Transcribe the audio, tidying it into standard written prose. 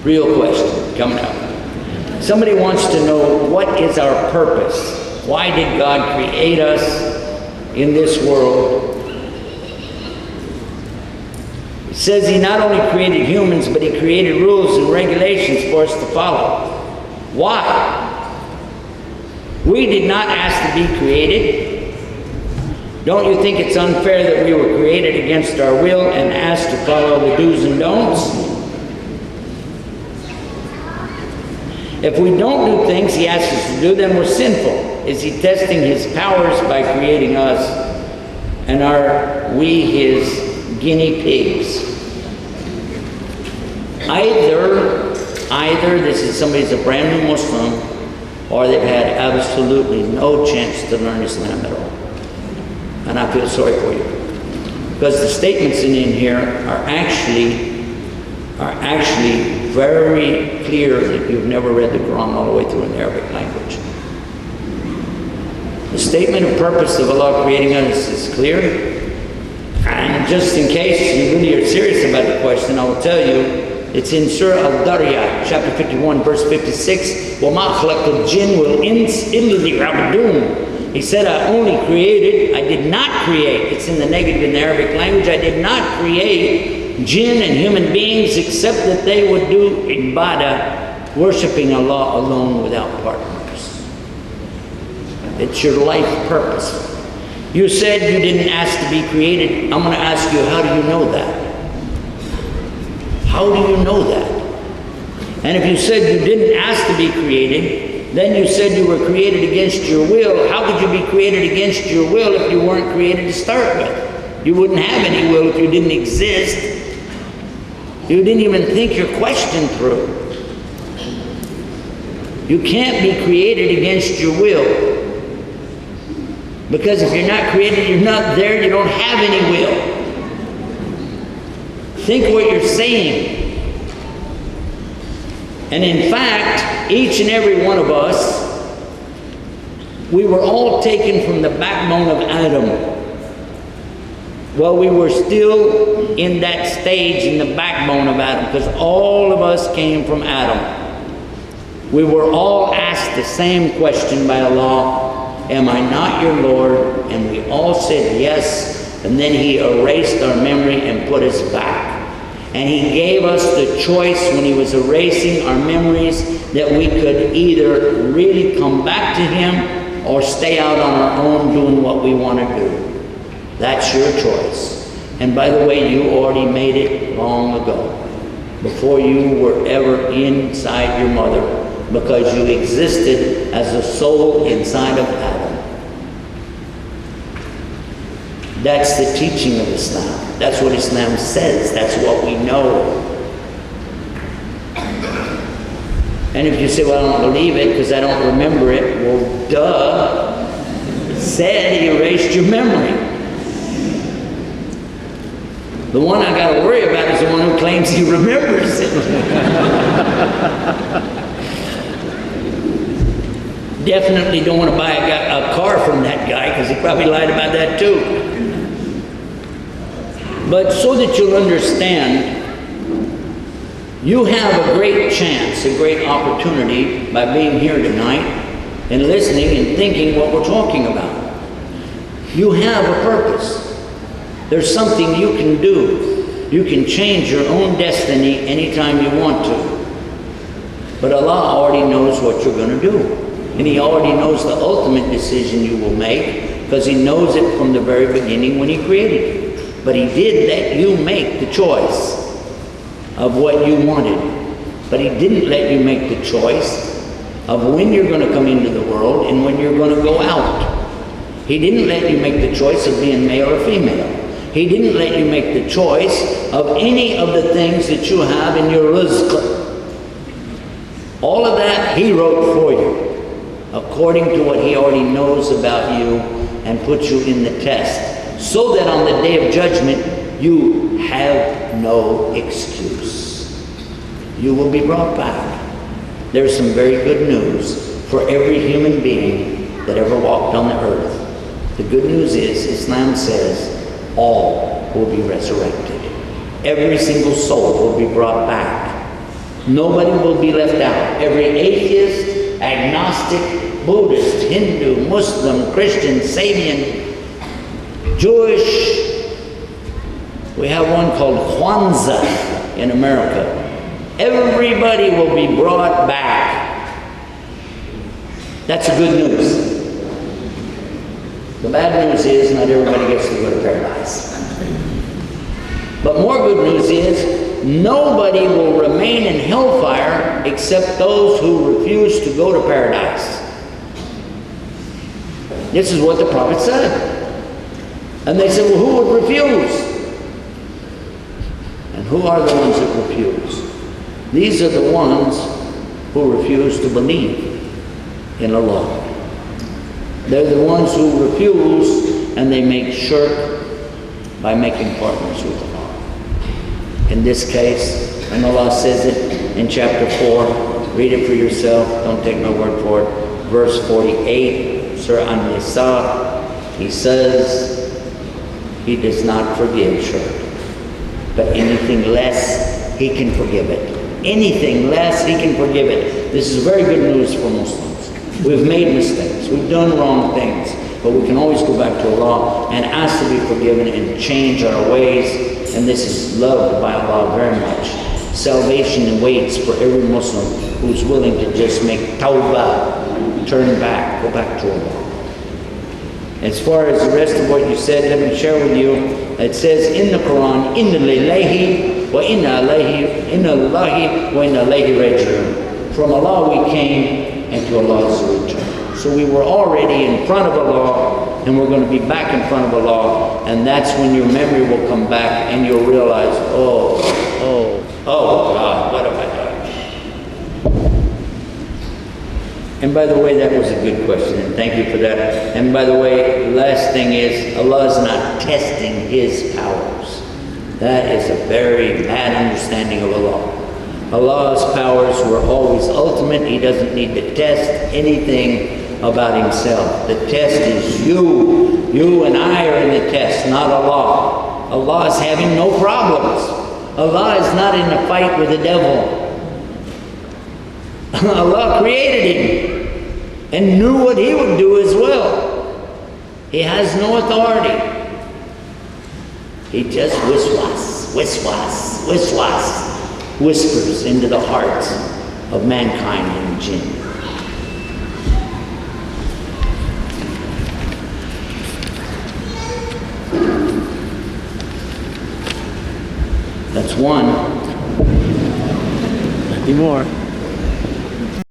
Real question coming up. Somebody wants to know, what is our purpose? Why did God create us in this world? It says He not only created humans, but He created rules and regulations for us to follow. Why? We did not ask to be created. Don't you think it's unfair that we were created against our will and asked to follow the do's and don'ts? If we don't do things He asks us to do, then we're sinful. Is He testing His powers by creating us? And are we His guinea pigs? Either this is somebody's a brand new Muslim, or they've had absolutely no chance to learn Islam at all. And I feel sorry for you, because the statements in here are actually very clear if you've never read the Quran all the way through in the Arabic language. The statement of purpose of Allah creating us is clear. And just in case you really are serious about the question, I will tell you, it's in Surah Al-Dariyat, chapter 51, verse 56. وَمَا خَلَقْتُ الْجِنَّ وَالْإِنسَ إِلَّا لِيَعْبُدُونِ. He said, I only created, I did not create, it's in the negative in the Arabic language, I did not create jinn and human beings except that they would do ibadah, worshiping Allah alone without partners. It's your life purpose. You said you didn't ask to be created. I'm going to ask you, how do you know that? How do you know that? And if you said you didn't ask to be created, then you said you were created against your will. How could you be created against your will if you weren't created to start with? You wouldn't have any will if you didn't exist. You didn't even think your question through. You can't be created against your will. Because if you're not created, you're not there, you don't have any will. Think what you're saying. And in fact, each and every one of us, we were all taken from the backbone of Adam. Well, we were still in that stage in the backbone of Adam, because all of us came from Adam. We were all asked the same question by Allah, am I not your Lord? And we all said yes, and then He erased our memory and put us back. And He gave us the choice when He was erasing our memories that we could either really come back to Him or stay out on our own doing what we want to do. That's your choice. And by the way, you already made it long ago, before you were ever inside your mother, because you existed as a soul inside of Adam. That's the teaching of Islam. That's what Islam says. That's what we know. And if you say, well, I don't believe it because I don't remember it, well, duh. It said He erased your memory. The one I got to worry about is the one who claims he remembers it. Definitely don't want to buy a car from that guy, because he probably lied about that too. But so that you'll understand, you have a great chance, a great opportunity by being here tonight and listening and thinking what we're talking about. You have a purpose. There's something you can do. You can change your own destiny anytime you want to. But Allah already knows what you're going to do. And He already knows the ultimate decision you will make, because He knows it from the very beginning when He created you. But He did let you make the choice of what you wanted. But He didn't let you make the choice of when you're going to come into the world and when you're going to go out. He didn't let you make the choice of being male or female. He didn't let you make the choice of any of the things that you have in your rizq. All of that He wrote for you, according to what He already knows about you, and put you in the test, so that on the day of judgment, you have no excuse. You will be brought back. There's some very good news for every human being that ever walked on the earth. The good news is, Islam says, all will be resurrected. Every single soul will be brought back. Nobody will be left out. Every atheist, agnostic, Buddhist, Hindu, Muslim, Christian, Sabian, Jewish. We have one called Kwanzaa in America. Everybody will be brought back. That's the good news. The bad news is not everybody gets to go to paradise. But more good news is nobody will remain in hellfire except those who refuse to go to paradise. This is what the prophet said. And they said, well, who would refuse? And who are the ones that refuse? These are the ones who refuse to believe in Allah. They're the ones who refuse, and they make shirk by making partners with Allah. In this case, and Allah says it in chapter 4, read it for yourself, don't take my word for it. Verse 48, Surah An-Nisa, He says, He does not forgive shirk. But anything less, He can forgive it. Anything less, He can forgive it. This is very good news for Muslims. We've made mistakes. We've done wrong things. But we can always go back to Allah and ask to be forgiven and change our ways. And this is loved by Allah very much. Salvation waits for every Muslim who's willing to just make tawbah, turn back, go back to Allah. As far as the rest of what you said, let me share with you. It says in the Quran, Inna lillahi wa inna Allahi wa inna ilayhi raji'un. From Allah we came, and to Allah is the return. So we were already in front of Allah, and we're going to be back in front of Allah, and that's when your memory will come back, and you'll realize, oh God, what have I done? And by the way, that was a good question, and thank you for that. And by the way, the last thing is, Allah is not testing His powers. That is a very bad understanding of Allah. Allah's powers were always ultimate. He doesn't need to test anything about Himself. The test is you. You and I are in the test, not Allah. Allah is having no problems. Allah is not in a fight with the devil. Allah created him and knew what He would do as well. He has no authority. He just whispers into the hearts of mankind and jinn. That's one. Nothing more.